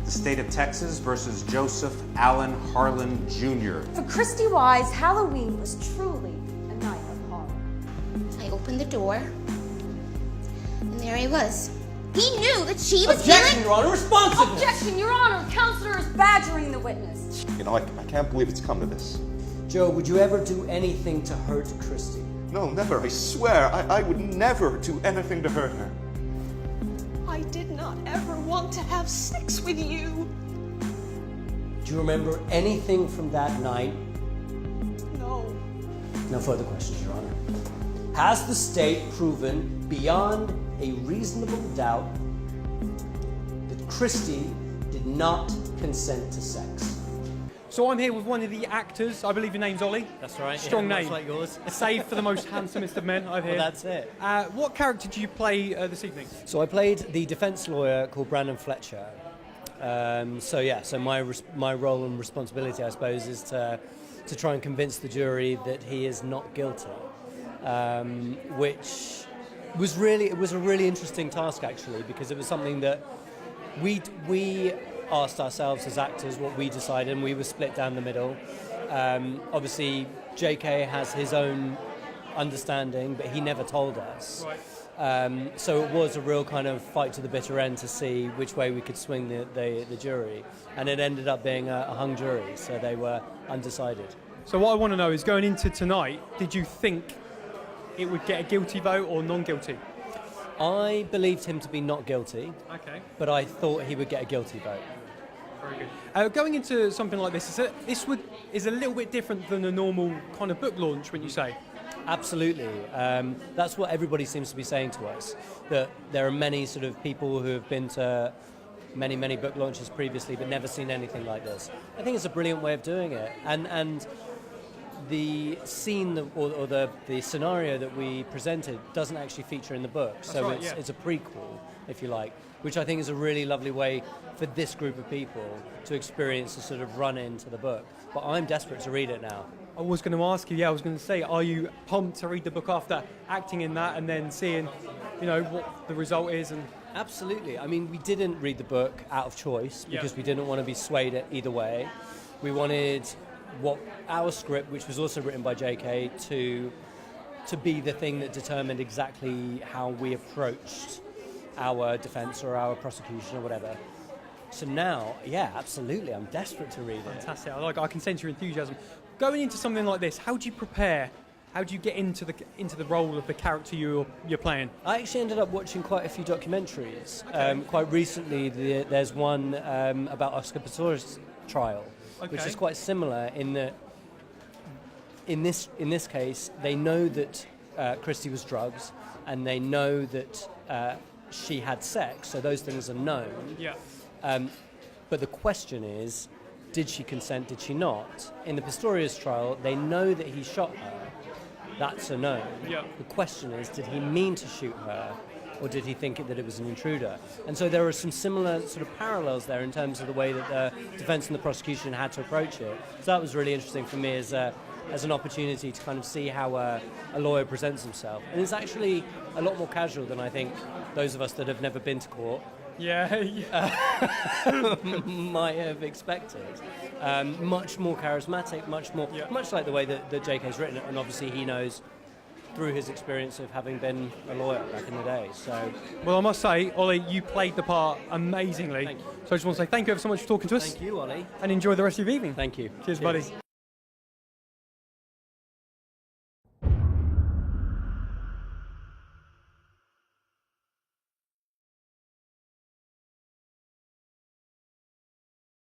The state of Texas versus Joseph Allen Harlan Jr. For Christy Wise, Halloween was truly a night of horror. I opened the door, and there he was. He knew that she was Objection, Your Honor, responsiveness! Objection, Your Honor, the counselor is badgering the witness. You know, I can't believe it's come to this. Joe, would you ever do anything to hurt Christy? No, never, I swear. I would never do anything to hurt her. I did not ever want to have sex with you. Do you remember anything from that night? No. No further questions, Your Honor. Has the state proven beyond a reasonable doubt that Christy did not consent to sex? So I'm here with one of the actors. I believe your name's Ollie. That's right. Strong yeah, name. like yours. Saved for the most handsomest of men, I've heard. Well, that's it. What character do you play this evening? So I played the defence lawyer called Brandon Fletcher. So my role and responsibility, I suppose, is to try and convince the jury that he is not guilty, which was a really interesting task actually, because it was something that we asked ourselves as actors what we decided, and we were split down the middle. Obviously, J.K. has his own understanding, but he never told us. Right. So it was a real kind of fight to the bitter end to see which way we could swing the jury, and it ended up being a hung jury, so they were undecided. So what I want to know is, going into tonight, did you think it would get a guilty vote or non-guilty? I believed him to be not guilty, Okay. but I thought he would get a guilty vote. Very good. Going into something like this, is a little bit different than a normal kind of book launch, wouldn't you say? Absolutely. That's what everybody seems to be saying to us, that there are many sort of people who have been to many book launches previously but never seen anything like this. I think it's a brilliant way of doing it. And the scene or the scenario that we presented doesn't actually feature in the book. That's so right, it's a prequel, if you like, which I think is a really lovely way for this group of people to experience a sort of run into the book. But I'm desperate to read it now. I was going to ask you, I was going to say, are you pumped to read the book after acting in that and then seeing, what the result is? And Absolutely. I mean, we didn't read the book out of choice because we didn't want to be swayed either way. We wanted our script, which was also written by J.K., to be the thing that determined exactly how we approached our defence or our prosecution or whatever. So now, yeah, absolutely, I'm desperate to read it. Fantastic. I can sense your enthusiasm. Going into something like this, how do you prepare? How do you get into the role of the character you're playing? I actually ended up watching quite a few documentaries. Quite recently, there's one about Oscar Pistorius' trial, which is quite similar in that in this case, they know that Christy was drugged, and they know that she had sex, so those things are known. Yeah. But the question is, did she consent, did she not? In the Pistorius trial, they know that he shot her. That's a no. Yeah. The question is, did he mean to shoot her, or did he think that it was an intruder? And so there are some similar sort of parallels there in terms of the way that the defence and the prosecution had to approach it. So that was really interesting for me as an opportunity to kind of see how a lawyer presents himself. And it's actually a lot more casual than I think those of us that have never been to court might have expected. Much more charismatic, much like the way that J.K.'s written it, and obviously he knows through his experience of having been a lawyer back in the day. So, well, I must say, Ollie, you played the part amazingly. Thank you. So I just want to say thank you ever so much for talking to us. Thank you, Ollie. And enjoy the rest of your evening. Thank you. Cheers, buddy.